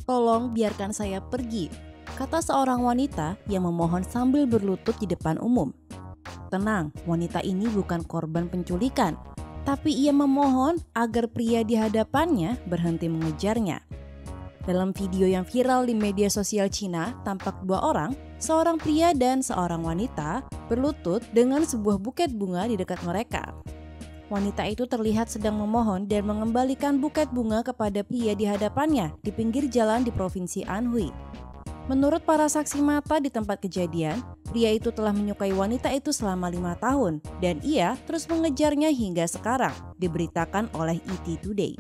Tolong biarkan saya pergi, kata seorang wanita yang memohon sambil berlutut di depan umum. Tenang, wanita ini bukan korban penculikan, tapi ia memohon agar pria di hadapannya berhenti mengejarnya. Dalam video yang viral di media sosial Cina, tampak dua orang, seorang pria dan seorang wanita, berlutut dengan sebuah buket bunga di dekat mereka. Wanita itu terlihat sedang memohon dan mengembalikan buket bunga kepada pria di hadapannya di pinggir jalan di Provinsi Anhui. Menurut para saksi mata di tempat kejadian, pria itu telah menyukai wanita itu selama 5 tahun dan ia terus mengejarnya hingga sekarang, diberitakan oleh ET Today.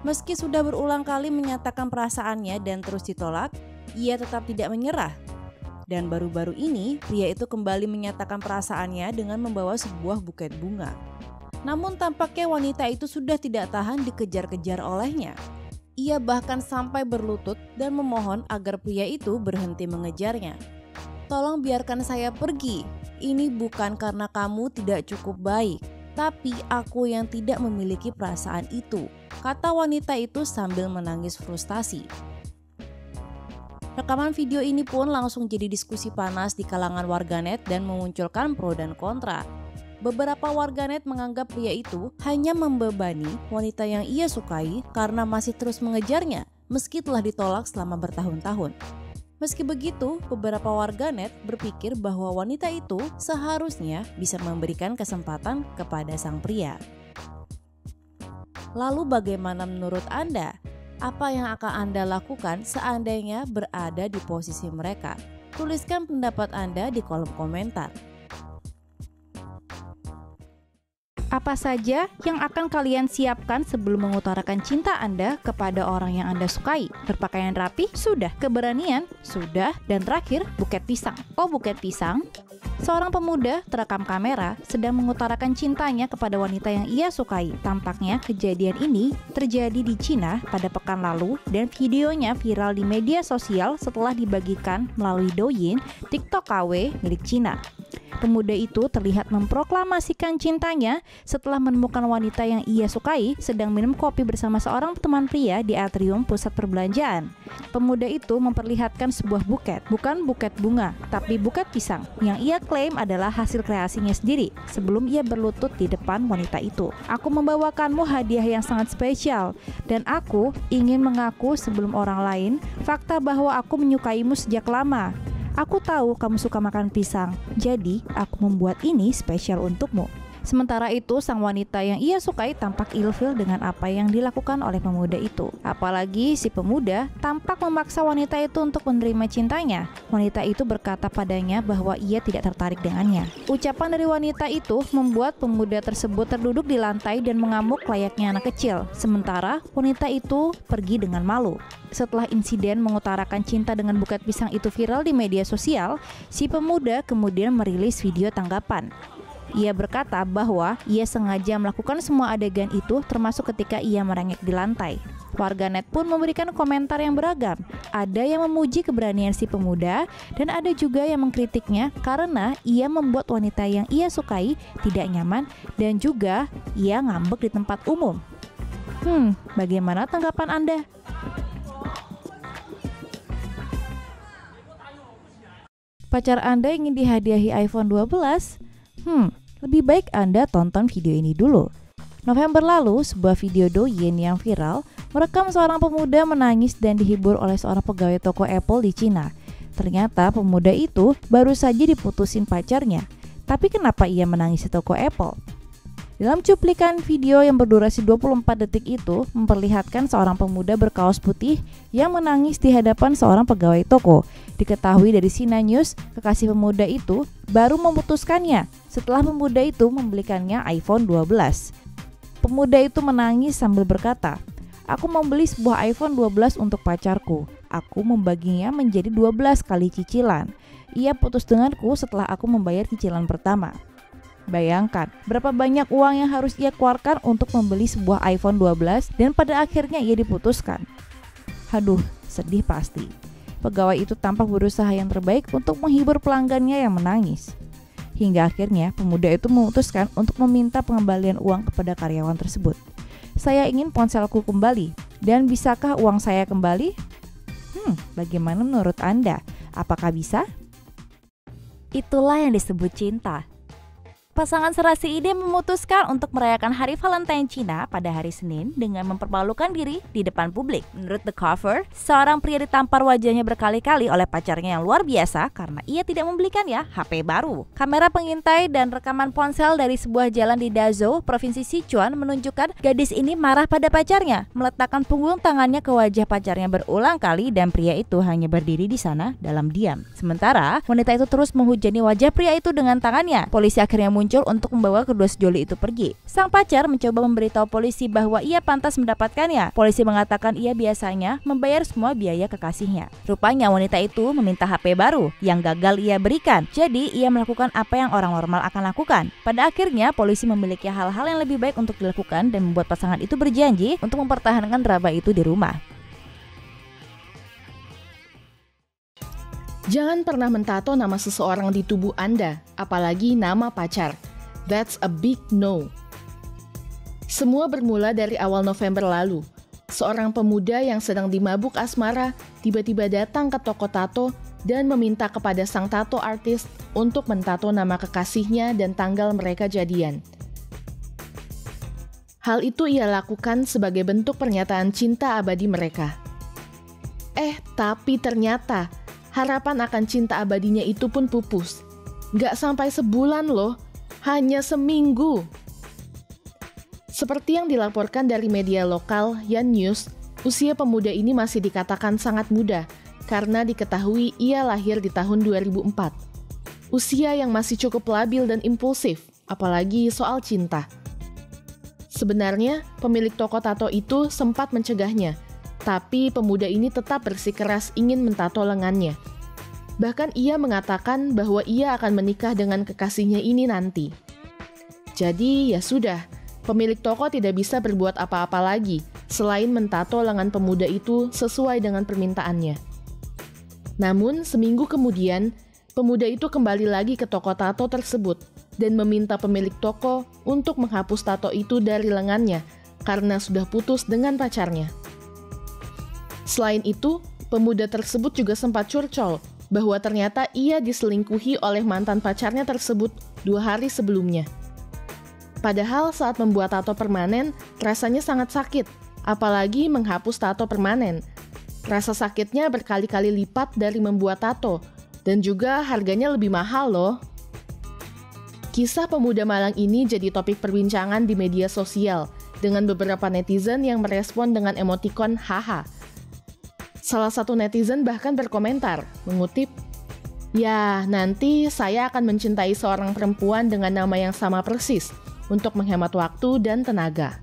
Meski sudah berulang kali menyatakan perasaannya dan terus ditolak, ia tetap tidak menyerah. Dan baru-baru ini, pria itu kembali menyatakan perasaannya dengan membawa sebuah buket bunga. Namun tampaknya wanita itu sudah tidak tahan dikejar-kejar olehnya. Ia bahkan sampai berlutut dan memohon agar pria itu berhenti mengejarnya. Tolong biarkan saya pergi, ini bukan karena kamu tidak cukup baik, tapi aku yang tidak memiliki perasaan itu, kata wanita itu sambil menangis frustasi. Rekaman video ini pun langsung jadi diskusi panas di kalangan warganet dan memunculkan pro dan kontra. Beberapa warganet menganggap pria itu hanya membebani wanita yang ia sukai karena masih terus mengejarnya meski telah ditolak selama bertahun-tahun. Meski begitu, beberapa warganet berpikir bahwa wanita itu seharusnya bisa memberikan kesempatan kepada sang pria. Lalu bagaimana menurut Anda? Apa yang akan Anda lakukan seandainya berada di posisi mereka? Tuliskan pendapat Anda di kolom komentar. Apa saja yang akan kalian siapkan sebelum mengutarakan cinta Anda kepada orang yang Anda sukai? Berpakaian rapi? Sudah. Keberanian? Sudah. Dan terakhir, buket pisang. Oh, buket pisang? Seorang pemuda terekam kamera sedang mengutarakan cintanya kepada wanita yang ia sukai. Tampaknya kejadian ini terjadi di Cina pada pekan lalu dan videonya viral di media sosial setelah dibagikan melalui Douyin, TikTok KW milik Cina. Pemuda itu terlihat memproklamasikan cintanya setelah menemukan wanita yang ia sukai sedang minum kopi bersama seorang teman pria di atrium pusat perbelanjaan. Pemuda itu memperlihatkan sebuah buket, bukan buket bunga, tapi buket pisang yang ia klaim adalah hasil kreasinya sendiri sebelum ia berlutut di depan wanita itu. Aku membawakanmu hadiah yang sangat spesial dan aku ingin mengaku sebelum orang lain fakta bahwa aku menyukaimu sejak lama. Aku tahu kamu suka makan pisang, jadi aku membuat ini spesial untukmu. Sementara itu, sang wanita yang ia sukai tampak ilfil dengan apa yang dilakukan oleh pemuda itu. Apalagi si pemuda tampak memaksa wanita itu untuk menerima cintanya. Wanita itu berkata padanya bahwa ia tidak tertarik dengannya. Ucapan dari wanita itu membuat pemuda tersebut terduduk di lantai dan mengamuk layaknya anak kecil. Sementara wanita itu pergi dengan malu. Setelah insiden mengutarakan cinta dengan buket pisang itu viral di media sosial, si pemuda kemudian merilis video tanggapan. Ia berkata bahwa ia sengaja melakukan semua adegan itu termasuk ketika ia merengek di lantai. Warganet pun memberikan komentar yang beragam. Ada yang memuji keberanian si pemuda dan ada juga yang mengkritiknya karena ia membuat wanita yang ia sukai tidak nyaman dan juga ia ngambek di tempat umum. Bagaimana tanggapan Anda? Pacar Anda ingin dihadiahi iPhone 12? Lebih baik Anda tonton video ini dulu. November lalu, sebuah video Douyin yang viral merekam seorang pemuda menangis dan dihibur oleh seorang pegawai toko Apple di Cina. Ternyata pemuda itu baru saja diputusin pacarnya. Tapi kenapa ia menangis di toko Apple? Dalam cuplikan video yang berdurasi 24 detik itu memperlihatkan seorang pemuda berkaos putih yang menangis di hadapan seorang pegawai toko. Diketahui dari Sina News, kekasih pemuda itu baru memutuskannya setelah pemuda itu membelikannya iPhone 12. Pemuda itu menangis sambil berkata, "Aku membeli sebuah iPhone 12 untuk pacarku. Aku membaginya menjadi 12 kali cicilan. Ia putus denganku setelah aku membayar cicilan pertama." Bayangkan, berapa banyak uang yang harus ia keluarkan untuk membeli sebuah iPhone 12 dan pada akhirnya ia diputuskan. Haduh, sedih pasti. Pegawai itu tampak berusaha yang terbaik untuk menghibur pelanggannya yang menangis. Hingga akhirnya pemuda itu memutuskan untuk meminta pengembalian uang kepada karyawan tersebut. "Saya ingin ponselku kembali, dan bisakah uang saya kembali?" Bagaimana menurut Anda? Apakah bisa? Itulah yang disebut cinta. Pasangan serasi ini memutuskan untuk merayakan Hari Valentine Cina pada hari Senin dengan mempermalukan diri di depan publik. Menurut The Cover, seorang pria ditampar wajahnya berkali-kali oleh pacarnya yang luar biasa karena ia tidak membelikannya HP baru. Kamera pengintai dan rekaman ponsel dari sebuah jalan di Dazhou, Provinsi Sichuan menunjukkan gadis ini marah pada pacarnya, meletakkan punggung tangannya ke wajah pacarnya berulang kali dan pria itu hanya berdiri di sana dalam diam. Sementara, wanita itu terus menghujani wajah pria itu dengan tangannya. Polisi akhirnya muncul untuk membawa kedua sejoli itu pergi. Sang pacar mencoba memberitahu polisi bahwa ia pantas mendapatkannya. Polisi mengatakan ia biasanya membayar semua biaya kekasihnya. Rupanya wanita itu meminta HP baru yang gagal ia berikan. Jadi ia melakukan apa yang orang normal akan lakukan. Pada akhirnya polisi memiliki hal-hal yang lebih baik untuk dilakukan dan membuat pasangan itu berjanji untuk mempertahankan raba itu di rumah. Jangan pernah mentato nama seseorang di tubuh Anda, apalagi nama pacar. That's a big no. Semua bermula dari awal November lalu. Seorang pemuda yang sedang dimabuk asmara tiba-tiba datang ke toko tato dan meminta kepada sang tato artist untuk mentato nama kekasihnya dan tanggal mereka jadian. Hal itu ia lakukan sebagai bentuk pernyataan cinta abadi mereka. Tapi ternyata harapan akan cinta abadinya itu pun pupus. Gak sampai sebulan loh, hanya seminggu. Seperti yang dilaporkan dari media lokal, Yan News, usia pemuda ini masih dikatakan sangat muda karena diketahui ia lahir di tahun 2004. Usia yang masih cukup labil dan impulsif, apalagi soal cinta. Sebenarnya, pemilik toko tato itu sempat mencegahnya, tapi pemuda ini tetap bersikeras ingin mentato lengannya. Bahkan ia mengatakan bahwa ia akan menikah dengan kekasihnya ini nanti. Jadi ya sudah, pemilik toko tidak bisa berbuat apa-apa lagi selain mentato lengan pemuda itu sesuai dengan permintaannya. Namun seminggu kemudian, pemuda itu kembali lagi ke toko tato tersebut dan meminta pemilik toko untuk menghapus tato itu dari lengannya karena sudah putus dengan pacarnya. Selain itu, pemuda tersebut juga sempat curcol bahwa ternyata ia diselingkuhi oleh mantan pacarnya tersebut 2 hari sebelumnya. Padahal saat membuat tato permanen, rasanya sangat sakit, apalagi menghapus tato permanen. Rasa sakitnya berkali-kali lipat dari membuat tato, dan juga harganya lebih mahal loh. Kisah pemuda malang ini jadi topik perbincangan di media sosial, dengan beberapa netizen yang merespon dengan emotikon haha. Salah satu netizen bahkan berkomentar, mengutip, "Ya, nanti saya akan mencintai seorang perempuan dengan nama yang sama persis untuk menghemat waktu dan tenaga."